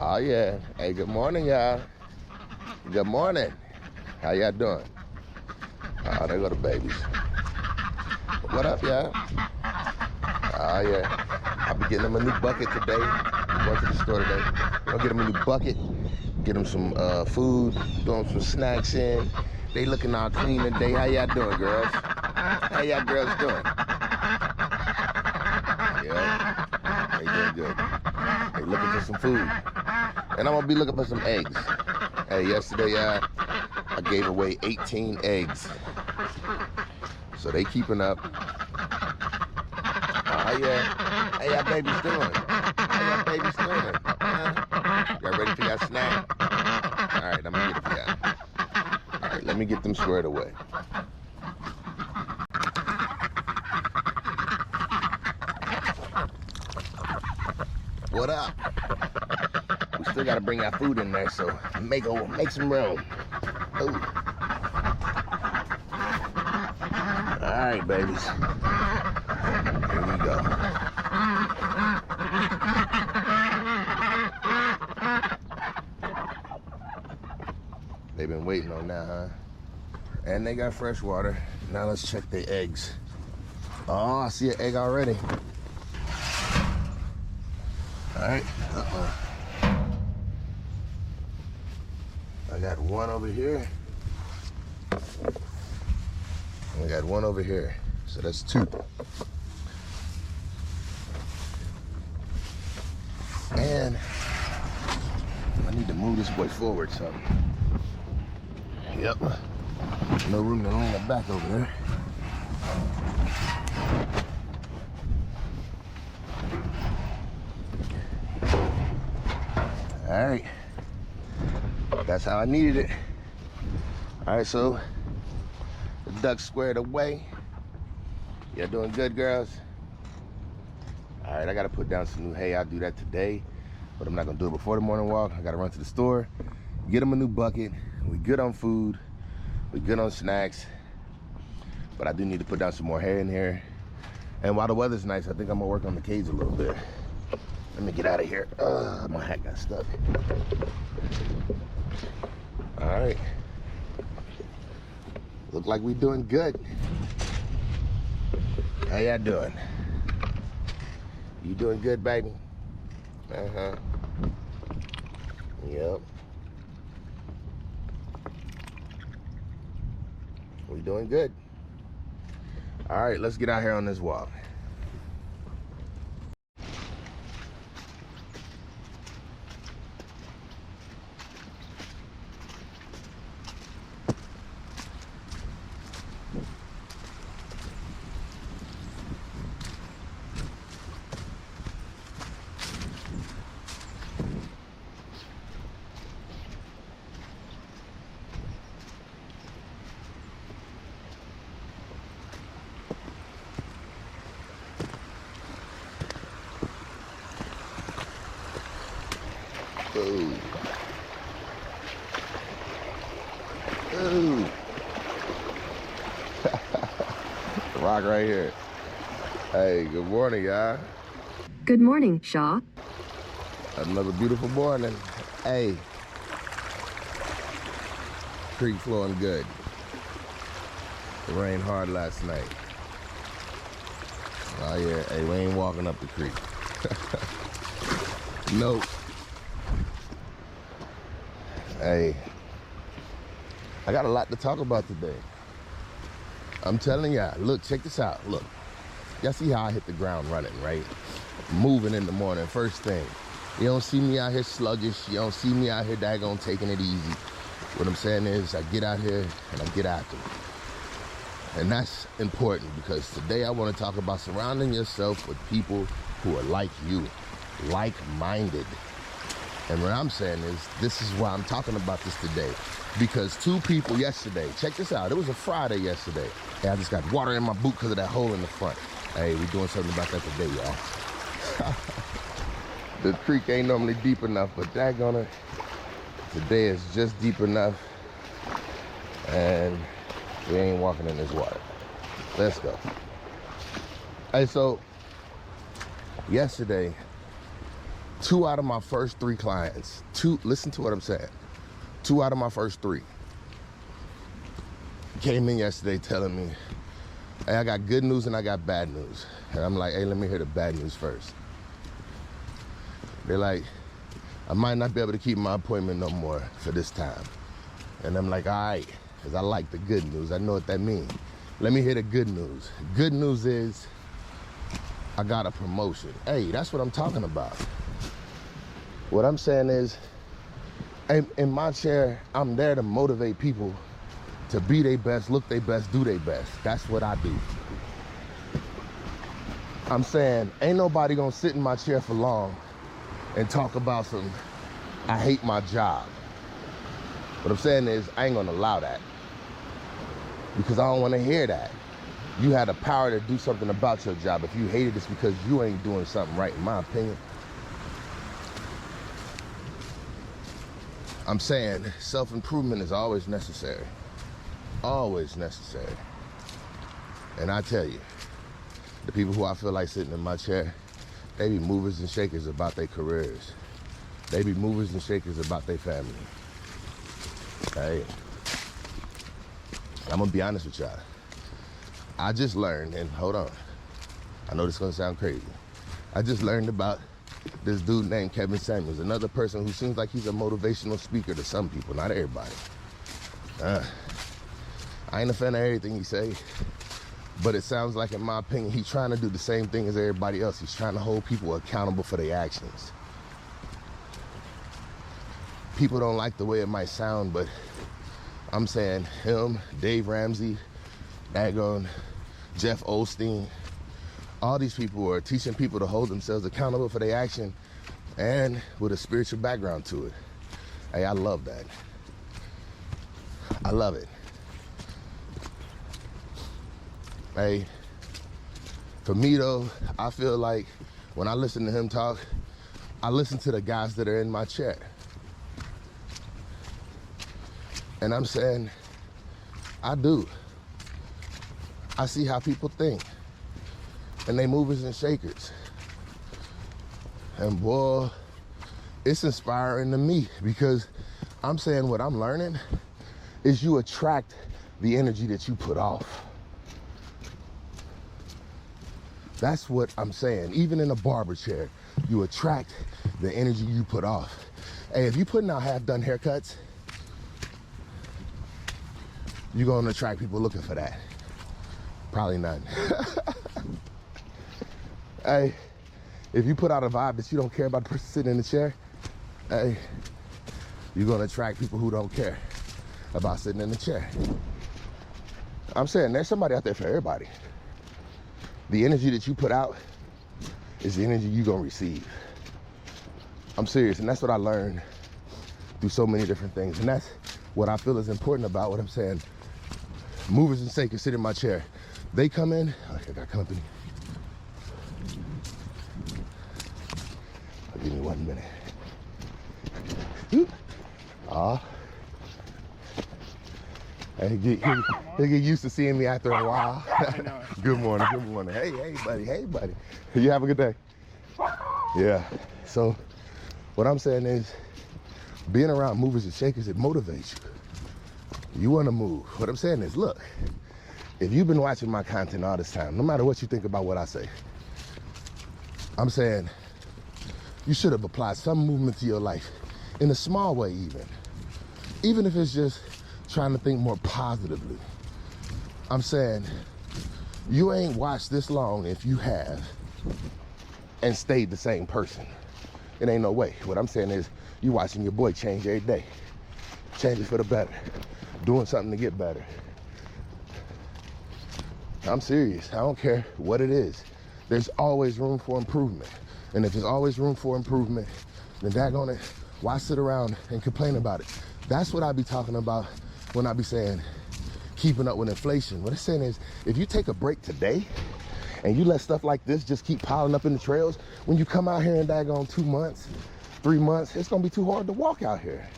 Oh yeah. Hey, good morning, y'all. Good morning. How y'all doing? Oh, there go the babies. What up, y'all? Oh yeah. I'll be getting them a new bucket today. I'm going to the store today. I'll get them a new bucket. Get them some food. Throw them some snacks in. They looking all clean today. How y'all doing, girls? How y'all girls doing? Yeah. They doing good. They looking for some food. And I'm gonna be looking for some eggs. Hey, yesterday I gave away 18 eggs. So they keeping up. How y'all babies doing? How y'all babies doing? Y'all ready for y'all snack? All right, I'm gonna get it for y'all. All right, let me get them squared away. What up? We still gotta bring our food in there, so make some room. Ooh. All right, babies. Here we go. They've been waiting on that, huh? And they got fresh water. Now let's check their eggs. Oh, I see an egg already. All right. I got one over here. I got one over here. So that's two. And I need to move this boy forward some. Yep. No room to lay it back over there. All right. That's how I needed it. All right, so the duck squared away. Y'all doing good, girls? All right, I gotta put down some new hay. I'll do that today, but I'm not gonna do it before the morning walk. I gotta run to the store, get them a new bucket. We good on food, we good on snacks, but I do need to put down some more hay in here. And while the weather's nice, I think I'm gonna work on the cage a little bit. Let me get out of here. My hat got stuck. All right. Look like we doing good. How y'all doing? You doing good, baby? Uh-huh. Yep. We doing good. All right, let's get out here on this walk. Ooh. Ooh. Rock right here. Hey, good morning, y'all. Good morning, Shaw. Another beautiful morning. Hey. Creek flowing good. It rained hard last night. Oh yeah, hey, we ain't walking up the creek. Nope. Hey, I got a lot to talk about today. I'm telling y'all, look, check this out. Look, y'all see how I hit the ground running, right? Moving in the morning, first thing. You don't see me out here sluggish. You don't see me out here daggone taking it easy. What I'm saying is I get out here and I get after it. And that's important because today I want to talk about surrounding yourself with people who are like you, like-minded. And what I'm saying is, this is why I'm talking about this today. Because two people yesterday, check this out, it was a Friday yesterday. Hey, I just got water in my boot because of that hole in the front. Hey, we doing something about that today, y'all. The creek ain't normally deep enough, but daggone it, today is just deep enough. And we ain't walking in this water. Let's go. Hey, so yesterday, 2 out of my first 3 clients, listen to what I'm saying. 2 out of my first 3 came in yesterday telling me, hey, I got good news and I got bad news. And I'm like, hey, let me hear the bad news first. They're like, I might not be able to keep my appointment no more for this time. And I'm like, all right, because I like the good news. I know what that means. Let me hear the good news. Good news is I got a promotion. Hey, that's what I'm talking about. What I'm saying is, in my chair, I'm there to motivate people to be their best, look their best, do their best. That's what I do. I'm saying, ain't nobody gonna sit in my chair for long and talk about some, I hate my job. What I'm saying is, I ain't gonna allow that. Because I don't wanna hear that. You had the power to do something about your job. If you hate it, it's because you ain't doing something right, in my opinion. I'm saying self-improvement is always necessary. Always necessary. And I tell you, the people who I feel like sitting in my chair, they be movers and shakers about their careers. They be movers and shakers about their family. Hey, I'm gonna be honest with y'all. I just learned, and hold on, I know this is gonna sound crazy. I just learned about this dude named Kevin Samuels, another person who seems like he's a motivational speaker to some people, not everybody. I ain't a fan of everything he say, but it sounds like, in my opinion, he's trying to do the same thing as everybody else. He's trying to hold people accountable for their actions. People don't like the way it might sound, but I'm saying him, Dave Ramsey, Dagon, Jeff Osteen, all these people are teaching people to hold themselves accountable for their action and with a spiritual background to it. Hey, I love that. I love it. Hey, for me though, I feel like when I listen to him talk, I listen to the guys that are in my chair. And I'm saying, I do. I see how people think. And they movers and shakers. And boy, it's inspiring to me, because I'm saying what I'm learning is you attract the energy that you put off. That's what I'm saying. Even in a barber chair, you attract the energy you put off. Hey, if you're putting out half-done haircuts, you're gonna attract people looking for that. Probably not. Hey, if you put out a vibe that you don't care about the person sitting in the chair, hey, you're gonna attract people who don't care about sitting in the chair. I'm saying there's somebody out there for everybody. The energy that you put out is the energy you're gonna receive. I'm serious, and that's what I learned through so many different things. And that's what I feel is important about what I'm saying. Movers and shakers sit in my chair. They come in, like I got company. Give me 1 minute. Hey, they get used to seeing me after a while. Good morning, good morning. Hey, buddy, hey, buddy. You have a good day. Yeah, so what I'm saying is, being around movers and shakers, it motivates you. You wanna move. What I'm saying is, look, if you've been watching my content all this time, no matter what you think about what I say, I'm saying you should have applied some movement to your life in a small way, even if it's just trying to think more positively. I'm saying you ain't watched this long if you have and stayed the same person. It ain't no way. What I'm saying is you watching your boy change every day. Changes for the better. Doing something to get better. I'm serious. I don't care what it is. There's always room for improvement. And if there's always room for improvement, then daggone it, why sit around and complain about it? That's what I be talking about when I be saying keeping up with inflation. What I'm saying is, if you take a break today and you let stuff like this just keep piling up in the trails, when you come out here in daggone 2 months, 3 months, it's gonna be too hard to walk out here.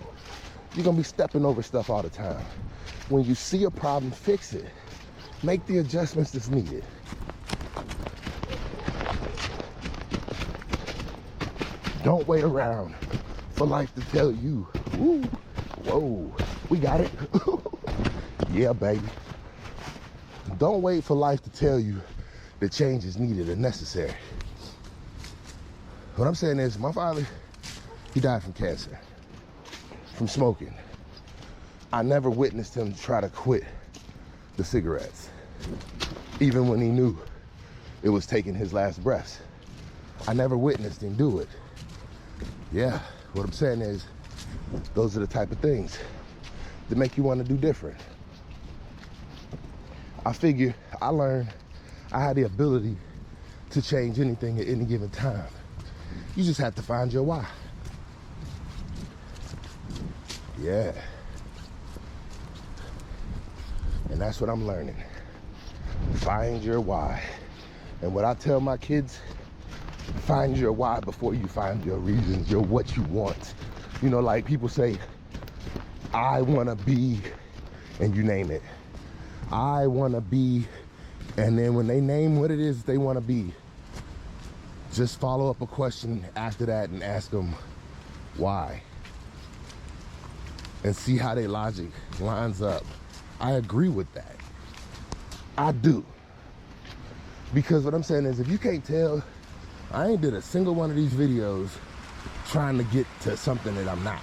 You're gonna be stepping over stuff all the time. When you see a problem, fix it. Make the adjustments that's needed. Don't wait around for life to tell you, ooh, whoa, we got it. Yeah, baby. Don't wait for life to tell you that change is needed and necessary. What I'm saying is, my father, he died from cancer, from smoking. I never witnessed him try to quit the cigarettes, even when he knew it was taking his last breaths. I never witnessed him do it. Yeah, what I'm saying is, those are the type of things that make you want to do different. I figure I learned I had the ability to change anything at any given time. You just have to find your why. Yeah. And that's what I'm learning. Find your why. And what I tell my kids, find your why before you find your reasons, your what you want. You know, like people say, I want to be, and you name it. I want to be, and then when they name what it is they want to be, just follow up a question after that and ask them why. And see how their logic lines up. I agree with that. I do. Because what I'm saying is, if you can't tell, I ain't did a single one of these videos trying to get to something that I'm not.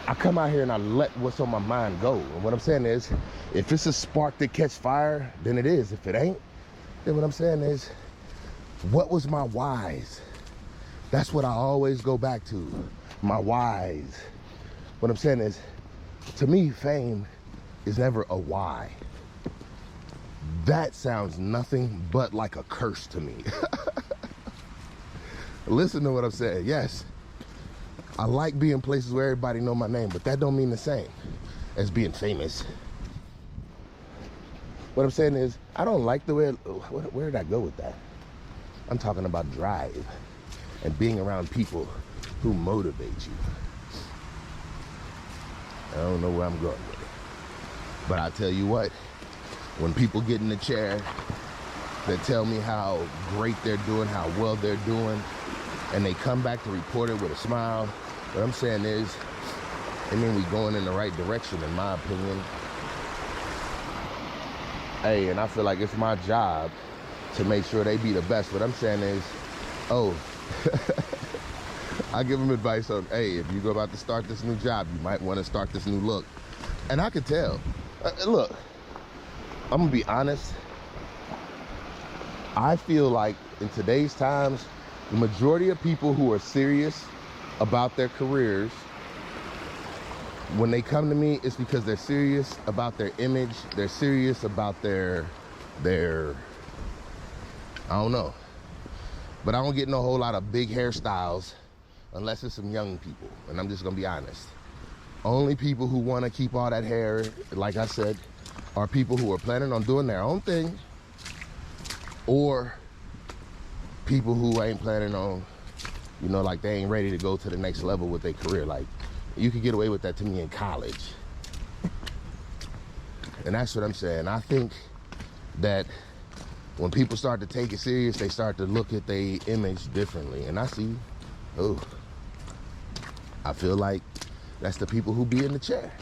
I come out here and I let what's on my mind go. And what I'm saying is, if it's a spark that catch fire, then it is. If it ain't, then what I'm saying is, what was my whys? That's what I always go back to, my whys. What I'm saying is, to me, fame is never a why. That sounds nothing but like a curse to me. Listen to what I'm saying. Yes, I like being places where everybody know my name, but that don't mean the same as being famous. What I'm saying is, I don't like the way, where did I go with that? I'm talking about drive and being around people who motivate you. I don't know where I'm going with it. But I tell you what, when people get in the chair that tell me how great they're doing, how well they're doing, and they come back to report it with a smile, what I'm saying is, I mean, we going in the right direction, in my opinion. Hey, and I feel like it's my job to make sure they be the best. What I'm saying is, oh, I give them advice on, hey, if you're about to start this new job, you might want to start this new look. And I could tell. Look, I'm gonna be honest. I feel like in today's times, the majority of people who are serious about their careers, when they come to me, it's because they're serious about their image. They're serious about their, I don't know. But I don't get no whole lot of big hairstyles unless it's some young people. And I'm just gonna be honest. Only people who wanna keep all that hair, like I said, are people who are planning on doing their own thing, or people who ain't planning on, you know, like they ain't ready to go to the next level with their career. Like, you could get away with that to me in college. And that's what I'm saying. I think that when people start to take it serious, they start to look at their image differently. And I see, oh, I feel like that's the people who be in the chair.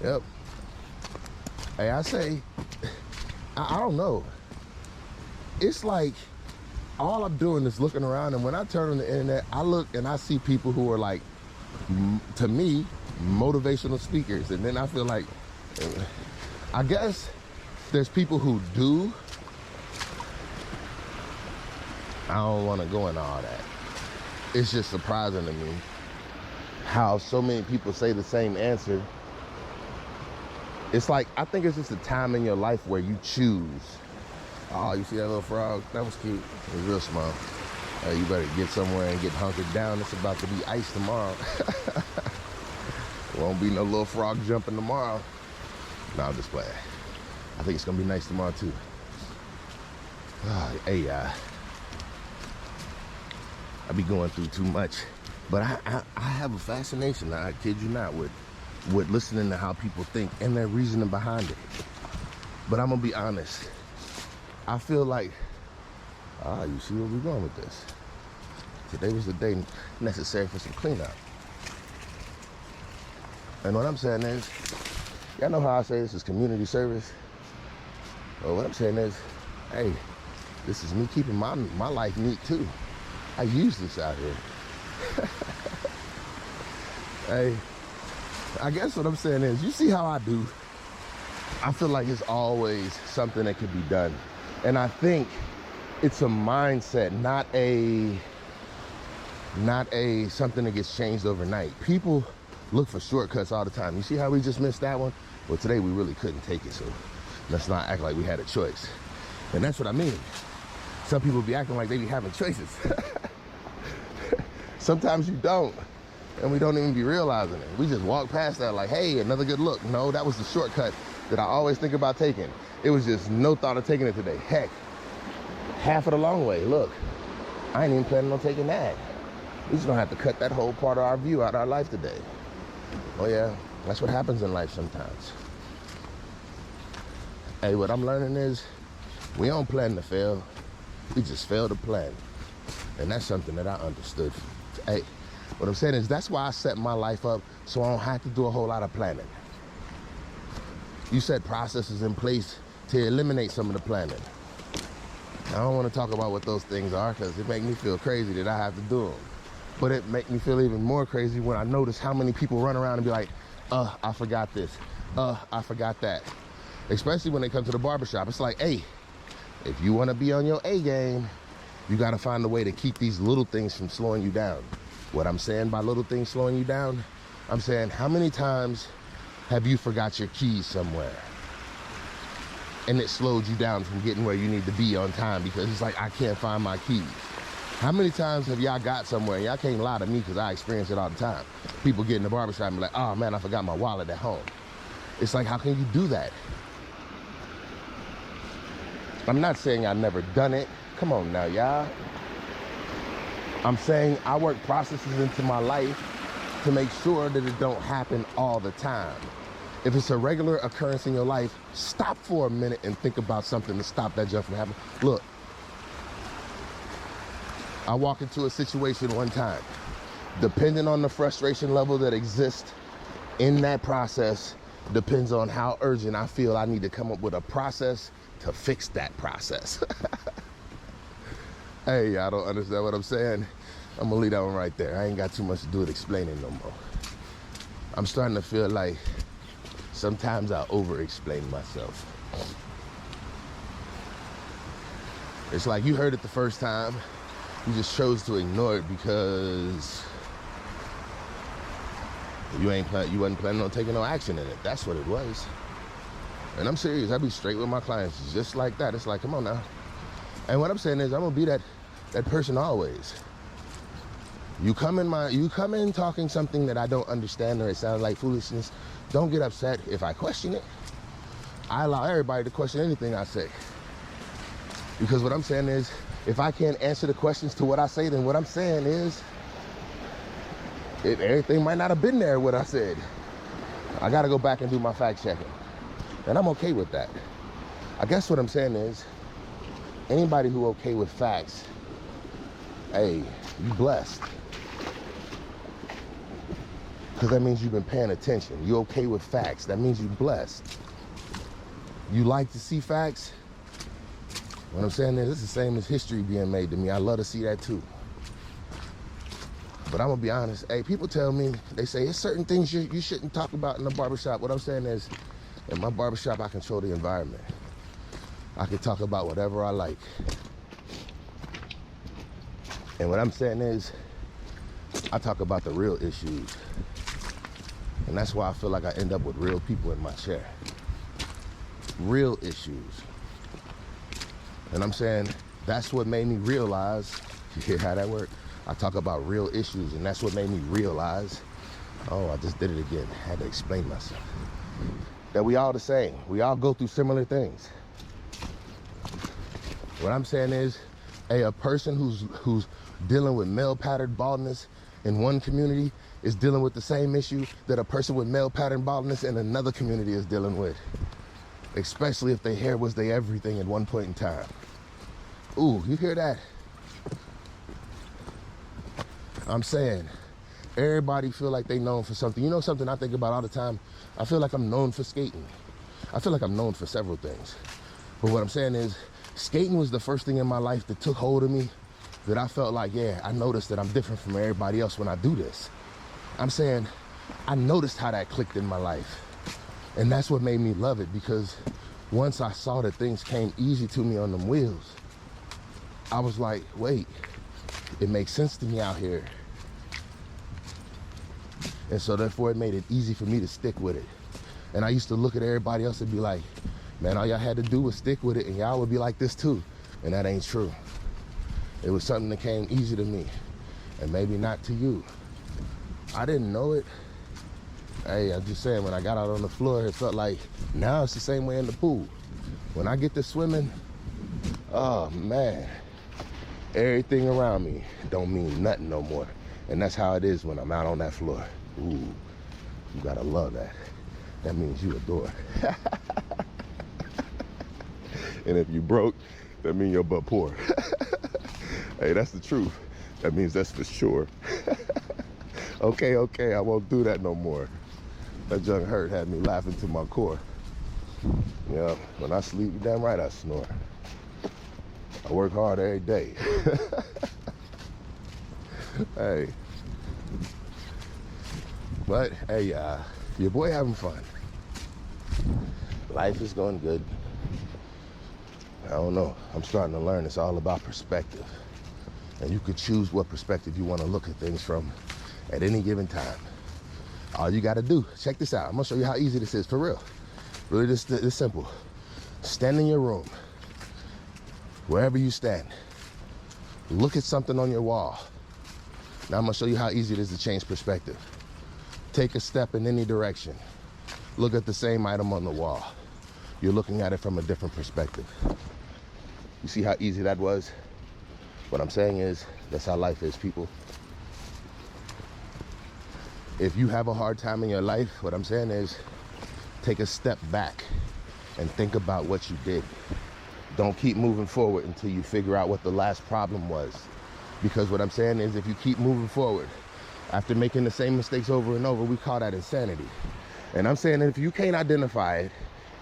Yep. Hey, I say, I don't know. It's like all I'm doing is looking around, and when I turn on the internet, I look and I see people who are like, to me, motivational speakers. And then I feel like, I guess there's people who do. I don't want to go into all that. It's just surprising to me how so many people say the same answer. It's like, I think it's just a time in your life where you choose. Oh, you see that little frog? That was cute. It was real small. You better get somewhere and get hunkered down. It's about to be ice tomorrow. Won't be no little frog jumping tomorrow. No, I'm just playing. I think it's gonna be nice tomorrow too. Hey, I be going through too much, but I have a fascination, I kid you not, with listening to how people think and their reasoning behind it. But I'm gonna be honest, I feel like You see where we're going with this. Today was the day necessary for some cleanup. And what I'm saying is, y'all know how I say this is community service? Well, what I'm saying is, hey, this is me keeping my life neat too. I use this out here. Hey, I guess what I'm saying is, you see how I do? I feel like it's always something that could be done. And I think it's a mindset, not a something that gets changed overnight. People look for shortcuts all the time. You see how we just missed that one? Well, today we really couldn't take it, so let's not act like we had a choice. And that's what I mean. Some people be acting like they be having choices. Sometimes you don't, and we don't even be realizing it. We just walk past that like, hey, another good look. No, that was the shortcut that I always think about taking. It was just no thought of taking it today. Heck, half of the long way. Look, I ain't even planning on taking that. We just gonna have to cut that whole part of our view out of our life today. Oh yeah, that's what happens in life sometimes. Hey, what I'm learning is, we don't plan to fail. We just fail to plan. And that's something that I understood. Hey, what I'm saying is, that's why I set my life up so I don't have to do a whole lot of planning. You set processes in place to eliminate some of the planning. I don't want to talk about what those things are because it makes me feel crazy that I have to do them. But it makes me feel even more crazy when I notice how many people run around and be like, I forgot this. I forgot that. Especially when they come to the barbershop. It's like, hey, if you want to be on your A game, you got to find a way to keep these little things from slowing you down. What I'm saying by little things slowing you down, I'm saying, how many times have you forgot your keys somewhere? And it slowed you down from getting where you need to be on time because it's like, I can't find my keys. How many times have y'all got somewhere, and y'all can't lie to me because I experience it all the time. People get in the barbershop and be like, oh man, I forgot my wallet at home. It's like, how can you do that? I'm not saying I've never done it. Come on now, y'all. I'm saying I work processes into my life to make sure that it don't happen all the time. If it's a regular occurrence in your life, stop for a minute and think about something to stop that jump from happening. Look, I walked into a situation one time. Depending on the frustration level that exists in that process, depends on how urgent I feel I need to come up with a process to fix that process. Hey, y'all don't understand what I'm saying? I'm gonna leave that one right there. I ain't got too much to do with explaining no more. I'm starting to feel like sometimes I over-explain myself. It's like you heard it the first time, you just chose to ignore it because you wasn't planning on taking no action in it. That's what it was. And I'm serious, I be straight with my clients just like that. It's like, come on now. And what I'm saying is, I'm gonna be that person always. You come in talking something that I don't understand or it sounds like foolishness, don't get upset if I question it. I allow everybody to question anything I say. Because what I'm saying is, if I can't answer the questions to what I say, then what I'm saying is, everything might not have been there what I said. I gotta go back and do my fact checking. And I'm okay with that. I guess what I'm saying is, anybody who okay with facts, hey, you blessed. Because that means you've been paying attention. You okay with facts, that means you're blessed. You like to see facts? What I'm saying is, it's the same as history being made to me. I love to see that too. But I'm gonna be honest, hey, people tell me, they say, there's certain things you shouldn't talk about in the barbershop. What I'm saying is, in my barbershop, I control the environment. I can talk about whatever I like. And what I'm saying is, I talk about the real issues. And that's why I feel like I end up with real people in my chair. Real issues. And I'm saying, that's what made me realize, you hear how that works? I talk about real issues, and that's what made me realize, oh, I just did it again. I had to explain myself. That we all the same. We all go through similar things. What I'm saying is, hey, a person who's dealing with male pattern baldness in one community is dealing with the same issue that a person with male pattern baldness in another community is dealing with. Especially if their hair was their everything at one point in time. Ooh, you hear that? I'm saying, everybody feel like they known for something. You know something I think about all the time? I feel like I'm known for skating. I feel like I'm known for several things. But what I'm saying is, skating was the first thing in my life that took hold of me, that I felt like, yeah, I noticed that I'm different from everybody else when I do this. I'm saying, I noticed how that clicked in my life. And that's what made me love it, because once I saw that things came easy to me on them wheels, I was like, wait, it makes sense to me out here. And so therefore it made it easy for me to stick with it. And I used to look at everybody else and be like, man, all y'all had to do was stick with it and y'all would be like this too. And that ain't true. It was something that came easy to me, and maybe not to you. I didn't know it. Hey, I'm just saying, when I got out on the floor, it felt like, now it's the same way in the pool. When I get to swimming, oh man, everything around me don't mean nothing no more. And that's how it is when I'm out on that floor. Ooh, you gotta love that. That means you adore. And if you broke, that means your butt poor. Hey, that's the truth. That means that's for sure. Okay, I won't do that no more. That junk hurt had me laughing to my core. Yeah, when I sleep, you damn right I snore. I work hard every day. Hey. But, hey, your boy having fun. Life is going good. I don't know. I'm starting to learn it's all about perspective. And you could choose what perspective you want to look at things from at any given time. All you got to do, check this out. I'm going to show you how easy this is, for real. Really, this simple. Stand in your room, wherever you stand. Look at something on your wall. Now I'm going to show you how easy it is to change perspective. Take a step in any direction. Look at the same item on the wall. You're looking at it from a different perspective. You see how easy that was? What I'm saying is, that's how life is, people. If you have a hard time in your life, what I'm saying is, take a step back and think about what you did. Don't keep moving forward until you figure out what the last problem was. Because what I'm saying is, if you keep moving forward after making the same mistakes over and over, we call that insanity. And I'm saying that if you can't identify it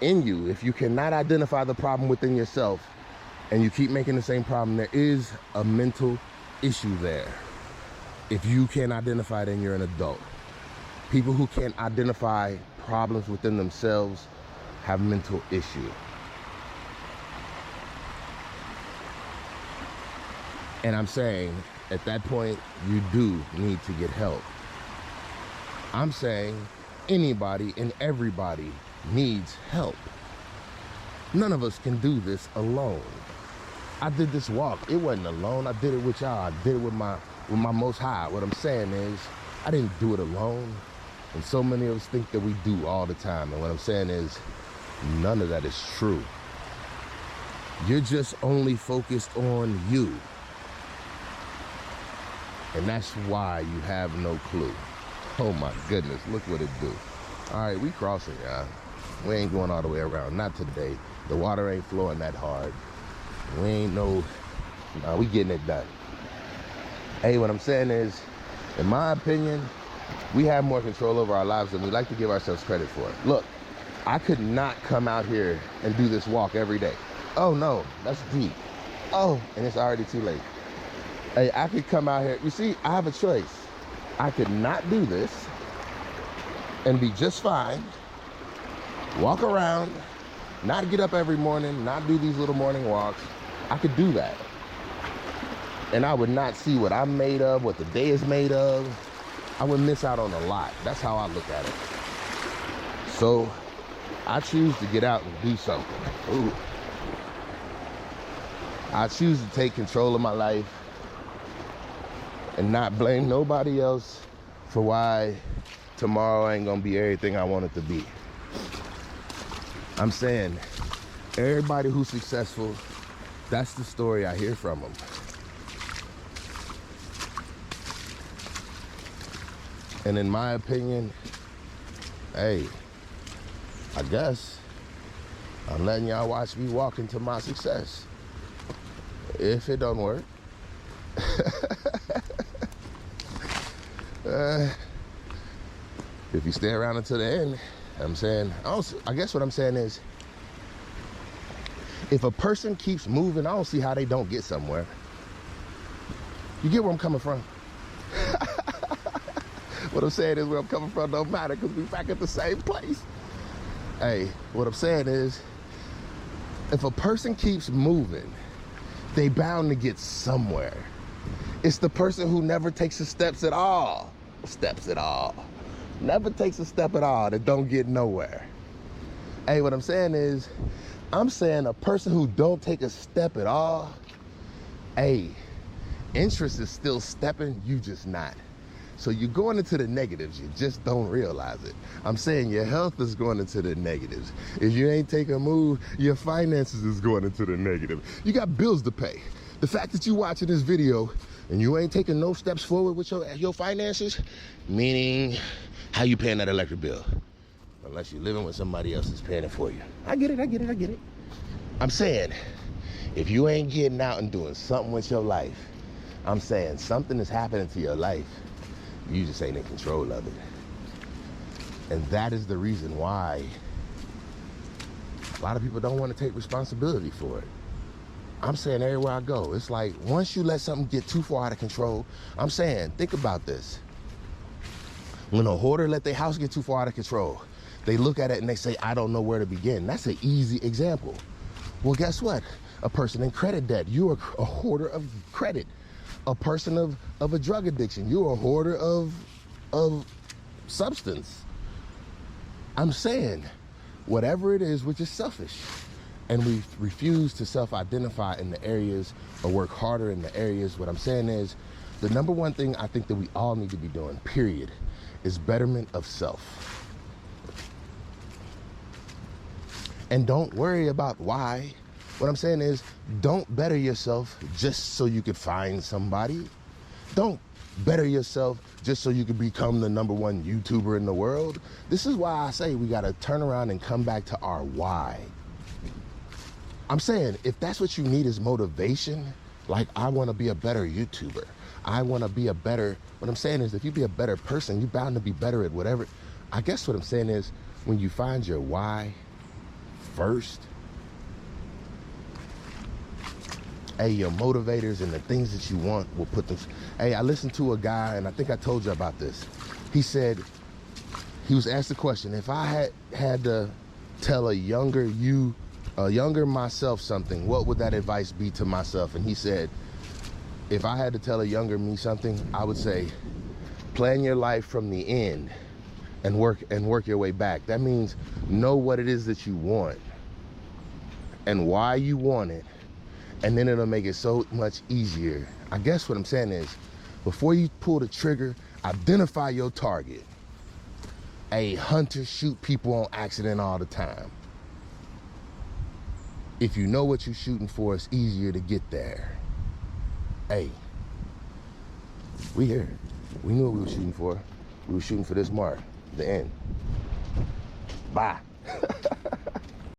in you, if you cannot identify the problem within yourself, and you keep making the same problem, there is a mental issue there. If you can't identify it, then you're an adult. People who can't identify problems within themselves have mental issue. And I'm saying, at that point, you do need to get help. I'm saying anybody and everybody needs help. None of us can do this alone. I did this walk. It wasn't alone. I did it with y'all. I did it with my Most High. What I'm saying is, I didn't do it alone. And so many of us think that we do all the time. And what I'm saying is, none of that is true. You're just only focused on you. And that's why you have no clue. Oh my goodness, look what it do. All right, we crossing, y'all. We ain't going all the way around, not today. The water ain't flowing that hard. We ain't we getting it done. Hey, what I'm saying is, in my opinion, we have more control over our lives than we like to give ourselves credit for. Look, I could not come out here and do this walk every day. Oh no, that's deep. Oh, and it's already too late. Hey, I could come out here. You see, I have a choice. I could not do this and be just fine, walk around, not get up every morning, not do these little morning walks. I could do that. And I would not see what I'm made of, what the day is made of. I would miss out on a lot. That's how I look at it. So I choose to get out and do something. Ooh. I choose to take control of my life and not blame nobody else for why tomorrow ain't gonna be everything I want it to be. I'm saying, everybody who's successful, that's the story I hear from them. And in my opinion, hey, I guess I'm letting y'all watch me walk into my success. If it don't work, if you stay around until the end, I'm saying, I guess what I'm saying is, if a person keeps moving, I don't see how they don't get somewhere. You get where I'm coming from? What I'm saying is, where I'm coming from don't matter, because we back at the same place. Hey, what I'm saying is, if a person keeps moving, they bound to get somewhere. It's the person who never takes the steps at all. Never takes a step at all that don't get nowhere. Hey, what I'm saying is, I'm saying a person who don't take a step at all, hey, interest is still stepping, you just not. So you're going into the negatives, you just don't realize it. I'm saying your health is going into the negatives. If you ain't taking a move, your finances is going into the negative. You got bills to pay. The fact that you watching this video and you ain't taking no steps forward with your finances, meaning how you paying that electric bill? Unless you're living with somebody else that's paying it for you. I get it. I'm saying, if you ain't getting out and doing something with your life, I'm saying something is happening to your life. You just ain't in control of it. And that is the reason why a lot of people don't want to take responsibility for it. I'm saying everywhere I go, it's like once you let something get too far out of control, I'm saying, think about this. When a hoarder let their house get too far out of control, they look at it and they say, I don't know where to begin. That's an easy example. Well, guess what? A person in credit debt, you're a hoarder of credit. A person of a drug addiction, you're a hoarder of substance. I'm saying, whatever it is, which is selfish, and we refuse to self-identify in the areas or work harder in the areas, what I'm saying is, the number one thing I think that we all need to be doing, period, is betterment of self. And don't worry about why. What I'm saying is, don't better yourself just so you could find somebody. Don't better yourself just so you could become the #1 YouTuber in the world. This is why I say we gotta turn around and come back to our why. I'm saying, if that's what you need is motivation, like I wanna be a better YouTuber, I wanna be a better, what I'm saying is, if you be a better person, you're bound to be better at whatever. I guess what I'm saying is, when you find your why first, hey, your motivators and the things that you want will put them. Hey, I listened to a guy, and I think I told you about this. He said, he was asked the question, if I had to tell a younger myself something, what would that advice be to myself? And he said, if I had to tell a younger me something, I would say, plan your life from the end and work your way back. That means know what it is that you want and why you want it. And then it'll make it so much easier. I guess what I'm saying is, before you pull the trigger, identify your target. A hunter shoot people on accident all the time. If you know what you're shooting for, it's easier to get there. Hey, we here. We knew what we were shooting for. We were shooting for this mark, the end. Bye.